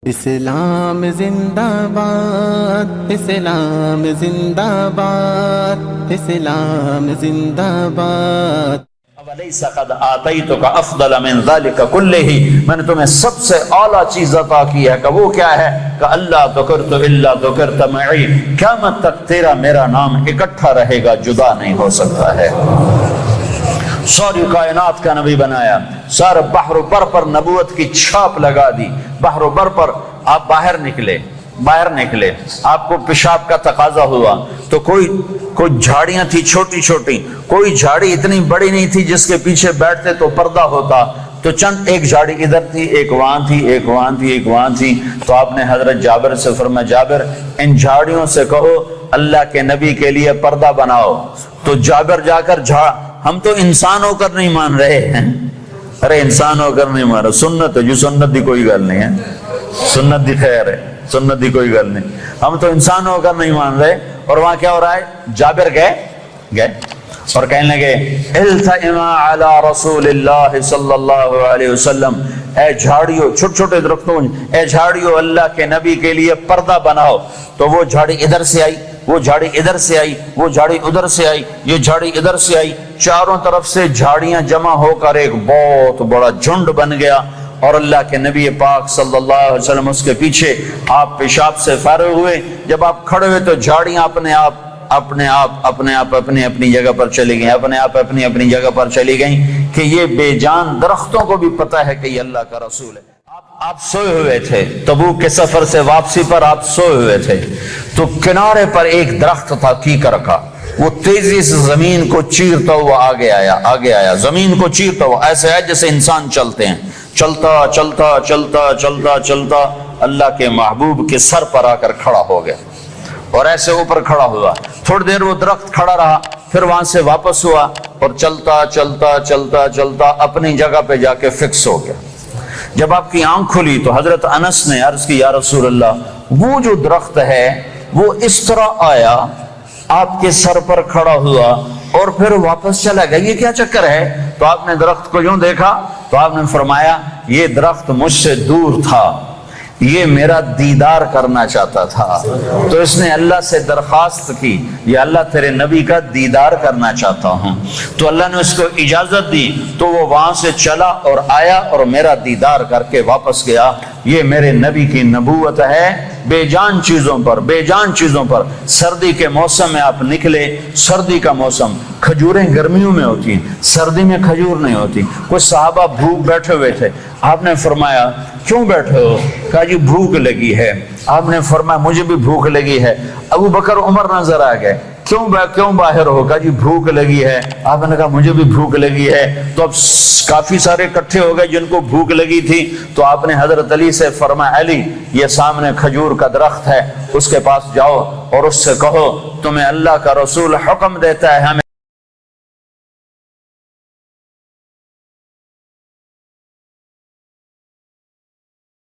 اسلام زندہ باد، اسلام زندہ باد، اسلام زندہ باد۔ وَلَيْسَ قَدْ آتَيْتُكَ أَفْضَلَ مِنْ ذَلِكَ كُلِّهِ، میں نے تمہیں سب سے اعلیٰ چیز عطا کی ہے کہ وہ کیا ہے کہ اللہ ذکرت الا ذکرت معی، قیامت تک تیرا میرا نام اکٹھا رہے گا، جدا نہیں ہو سکتا ہے۔ ساری کائنات کا نبی بنایا، سارے بحر و بر پر نبوت کی چھاپ لگا دی۔ بحر و بر پر آپ باہر نکلے، آپ کو پیشاب کا تقاضا ہوا تو کوئی جھاڑیاں تھی چھوٹی چھوٹی، کوئی جھاڑی اتنی بڑی نہیں تھی جس کے پیچھے بیٹھتے تو پردہ ہوتا، تو چند ایک جھاڑی ادھر تھی، ایک وہاں تھی، ایک وہاں تھی، ایک وہاں تھی۔ تو آپ نے حضرت جابر سے فرمایا، جابر ان جھاڑیوں سے کہو اللہ کے نبی کے لیے پردہ بناؤ۔ تو جابر جا کر ہم تو انسان ہو کر نہیں مان رہے ہیں، ارے انسان ہو کر نہیں مان رہے، سنت ہے جو سنت دی کوئی گل نہیں ہے، سنت دی خیر ہے، سنت دی کوئی گل نہیں، ہم تو انسان ہو کر نہیں مان رہے۔ اور وہاں کیا ہو رہا ہے؟ جابر گئے اور کہنے لگے التئما علی رسول اللہ صلی اللہ علیہ وسلم، اے جھاڑیوں، چھوٹے چھوٹے درختوں، اے جھاڑیوں اللہ کے نبی کے لیے پردہ بناؤ۔ تو وہ جھاڑی ادھر سے آئی، وہ جھاڑی ادھر سے آئی، وہ جھاڑی ادھر سے آئی، یہ جھاڑی ادھر سے آئی، چاروں طرف سے جھاڑیاں جمع ہو کر ایک بہت بڑا جھنڈ بن گیا۔ اور اللہ کے نبی پاک صلی اللہ علیہ وسلم اس کے پیچھے، آپ پیشاب سے فارغ ہوئے، جب آپ کھڑے ہوئے تو جھاڑیاں اپنے آپ اپنی جگہ پر چلی گئیں، اپنی اپنی جگہ پر چلی گئیں، کہ یہ بے جان درختوں کو بھی پتہ ہے کہ یہ اللہ کا رسول ہے۔ آپ سوئے ہوئے تھے، تبوک کے سفر سے واپسی پر آپ سوئے ہوئے تھے، تو کنارے پر ایک درخت تھا کیکر کا، وہ تیزی سے زمین کو چیرتا ہوا آگے آیا، زمین کو چیرتا ہوا، ایسے ہے جیسے انسان چلتے ہیں، چلتا اللہ کے محبوب کے سر پر آ کر کھڑا ہو گیا، اور ایسے اوپر کھڑا ہوا۔ تھوڑی دیر وہ درخت کھڑا رہا، پھر وہاں سے واپس ہوا اور چلتا اپنی جگہ پہ جا کے فکس ہو گیا۔ جب آپ کی آنکھ کھلی تو حضرت انس نے عرض کی، یا رسول اللہ، وہ جو درخت ہے وہ اس طرح آیا، آپ کے سر پر کھڑا ہوا اور پھر واپس چلا گیا، یہ کیا چکر ہے؟ تو آپ نے درخت کو یوں دیکھا تو آپ نے فرمایا، یہ درخت مجھ سے دور تھا، یہ میرا دیدار کرنا چاہتا تھا، تو اس نے اللہ سے درخواست کی، یا اللہ تیرے نبی کا دیدار کرنا چاہتا ہوں، تو اللہ نے اس کو اجازت دی، تو وہ وہاں سے چلا اور آیا اور میرا دیدار کر کے واپس گیا۔ یہ میرے نبی کی نبوت ہے۔ بے جان چیزوں پر سردی کے موسم میں آپ نکلے، سردی کا موسم، کھجوریں گرمیوں میں ہوتی ہیں، سردی میں کھجور نہیں ہوتی۔ کچھ صحابہ بھوک بیٹھے ہوئے تھے، آپ نے فرمایا کیوں بیٹھے ہو؟ کہا جی بھوک لگی ہے۔ آپ نے فرمایا مجھے بھی بھوک لگی ہے۔ ابو بکر عمر نظر آ گئے، کیوں باہر ہو؟ کہا جی بھوک لگی ہے۔ آپ نے کہا مجھے بھی بھوک لگی ہے۔ تو اب کافی سارے اکٹھے ہو گئے جن کو بھوک لگی تھی، تو آپ نے حضرت علی سے فرمایا، علی یہ سامنے کھجور کا درخت ہے، اس کے پاس جاؤ اور اس سے کہو تمہیں اللہ کا رسول حکم دیتا ہے ہمیں